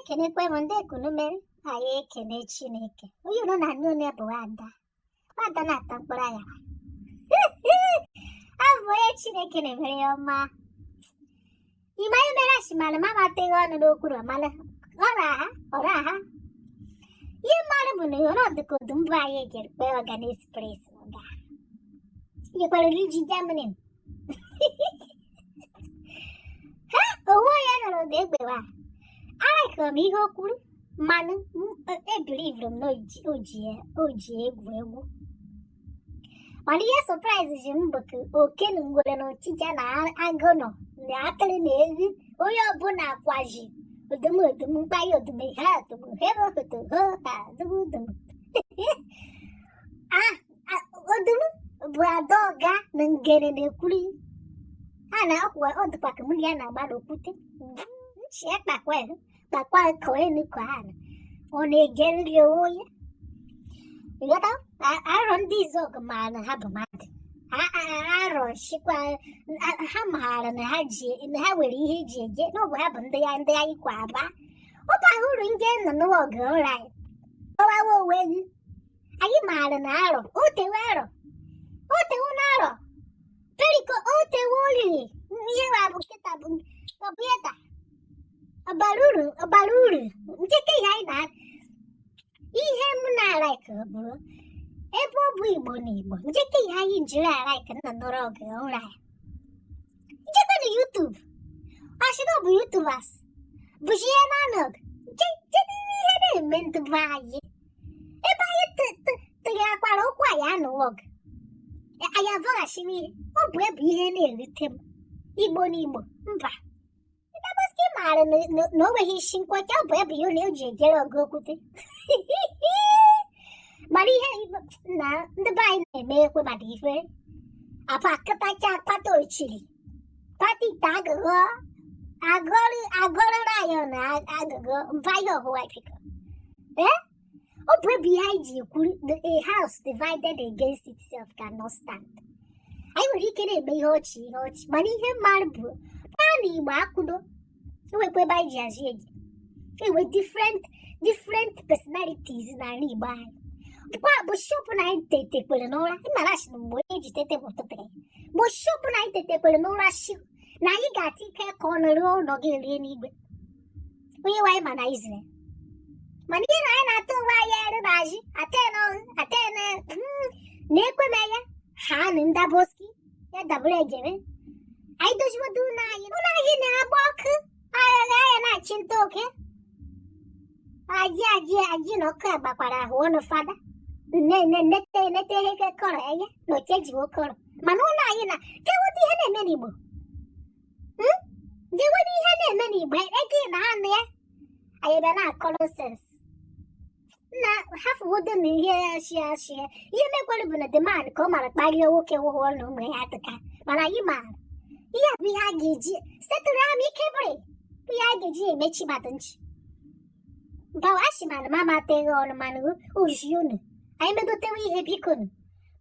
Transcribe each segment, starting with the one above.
ekenekwe m ndị ekunu mere anyị ekene Chineke onye nọ na nne onye bụ nwada na-ata mkpụrụ anya abụ onye Chineke na-emere ya ọma ịma ihe mere achịmara ma amateghị ọnụ n'okwu ọra ha ihe mmadụ bụ na ọnọdụ ka odu mbụ anyị gere kpe ọganespres nga nyekwara iji Germany ha owu onye nọrọ ụda egbewa arakọrọ m ihe o kwuru mmanụ ebilivuru m na o ji egwu mana ihe sọpraịz ji m bụ ka oke na ngwere na ọchịcha na agụ nọ na atịrị na ehi onye ọbụla akwaji odum mkpanye odum ha odum bụ ada ọga na ngere na-ekwuri a na-akwa ọdụkwa ka mmiri a na-agba n'okwute nchi kpakwa ka enu ka ha ọ na-egeriri onye ịghọta arọ ndị izọgụ maara na ha bụ mmadụ arọ chikwa ha maara na ha nwere ihe eji eje n'ọbụ ha bụ ndị anyị kwa aba ọba uru nje nọ n'ọgụ ụra anyị ọwawa onwe gị anyị maara na arọ otewe na arọ periko otewe olili ihe wa bụ nkịta bụ ọbụeta ọbara uru njeke ihe anyị na ihe m na-alaik bụ ebe ọ bụ Igbo na Igbo njeke ihe anyị jiri alaik nna nọrọ ọgụ ụra ya njekwa na YouTube ọsịna ọ bụ YouTubers bụzi ihe na-anọg ihe na-eme ndụba anyị ebe anyị tụrụ akwara ụkwụ anyị anụwọg anyị avọghachiri ihe ọ bụ ebe ihe na-erute m Igbo na Igbo mba ịdabaski maara na o nweghị isi nkwọcha ọ bụ ebe ihe na eji ejere ọgụ okwute mana ihe na ndị be anyị na-eme ekwe maka ifere apa akatacha akpata ochiri kpata ite agụrụ rayo na agụgụ mba ihe ọhụwa piko ọ bụ ebe ihe anyị ji ekwuru a house divided against itself cannot stand. Anyị nwere ike na-eme ihe ọchị mana ihe mmadụ bụ na Igbo akwụdo ewekwa ebe anyị ji azụ eji enwe different personalities n'ala Igbo anyị bụ shopụ na anyị tetekwere n'ụra ịmara asị na mgbe onye ji tete bụ ụtụtụ ya bụ shopụ na anyị tetekwere n'ụra shi na anyị ga-ata ike ka ọ nọrọ ụlọ gị rie n'igwe onye nwaanyị ma na Izrel mana ihe na anyị na-ata onwe anyị ere na azị atene na-ekweme ya ha na ndaboski ya dabere ejere anyị doziwodo ụlọ anyị na-agba ọkụ agha na-achị nta oke aji na ọkụ agbakwara ahụ ọnụ fada nete ihe kekọrọ ya na oche jiwo kọrọ mana ụlọ anyị na jewodo ihe na-eme n'Igbo jewodo ihe na-eme n'Igbo ego na anụ ya anyị bịa na-akọrọ sens na hafuwodo na ihe ashia ihe mekwere bụ na demand ka ọ mara kparịa nwoke wụhụọ na ụmụ ya atụka mana anyị maara ihe bụ ihe a ga-eji setụrụ ama ike bụrị bụ ihe a ga-eji emechi mmadụ nchi gawa asị mana mama ateghị ọnụ mana oji unu anyị medotewe ihe biko nu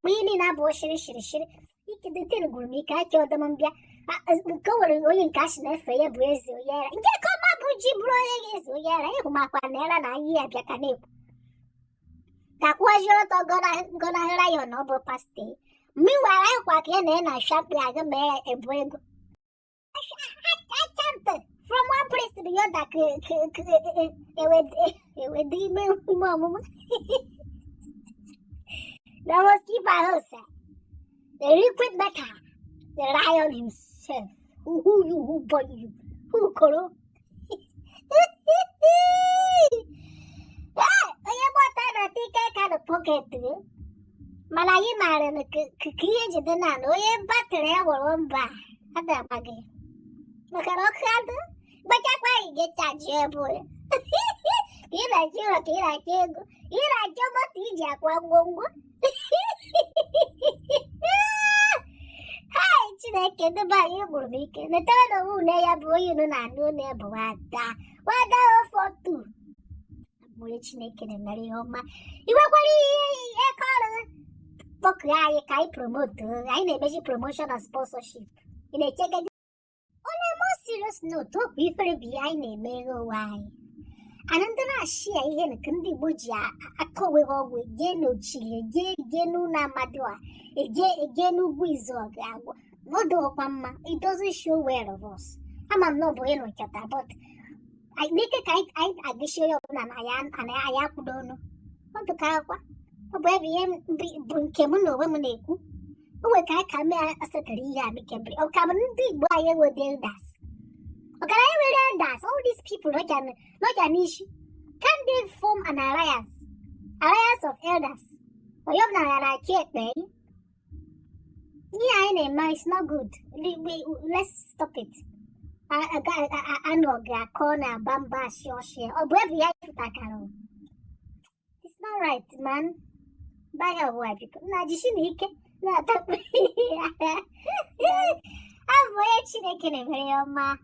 ma ihe niile abụọ shiri ikedetenu gwuru m ike aka ọdọm mbịa nke o nwere onye nke asị na-efe ya bụ eze onye ara nke ka ọma bụ ji bụrụ onye ga-eze onye ara ịhụmakwa na era na anyị ya bịa ka na-ekwu ka kwụọzie ọtọ gọnahịra ya na ọ bụ pastọ mmewara anyị kwa ka ya na ya na-achọ akpị aga ma ya ebu ego achantị from one place to the other ewede ime ọmụmụ that was keep our house the liquid matter the lion himself who born you who koro onye gbọta na tika ka na pocket mana anyị maara na ka ihe jide na onye batrị ya gwọrọ mba adamaghị maka na ọkụ adụ gbachakwa anyị ga-echaji ebe ya ka ị na-achọ ụlọ ka ị na-achọ ego ị na-achọ moto iji akwa ngwongwo hai Chineke debe anyị gburu m ike netere na onwe une ya bụ onye unu na-anụ une bụ wada ofotu mgbe Chineke na-emere ihe ọma iwekwara ihe kọrọ kpọkụ anyị ka anyị promote anyị na-emeji promotion na sponsorship ị na-echege onye mo serious note okwu ifere bụ ihe anyị na-emere onwe anyị Another share here in Kandi Buja, a cowe with Geno Chile, Genu Namadua, a Genu Wizard. What do Mamma? It doesn't show where of us. I'm not bueno cata, but I make a kite I wish you an ayan and I don't know. What the kawa? A baby bring Kemuno women. Oh, I come as a career, or come and be why I would do that. Okay, I will ask all these people not an issue. Can they form an alliance? Alliance of elders. Or you're not like it, baby. Yeah, it's not good. Let's stop it. I know a corner, bamba, share, or where we have to. It's not right, man. Buy your wife. Now, you see, I'm waiting, I can't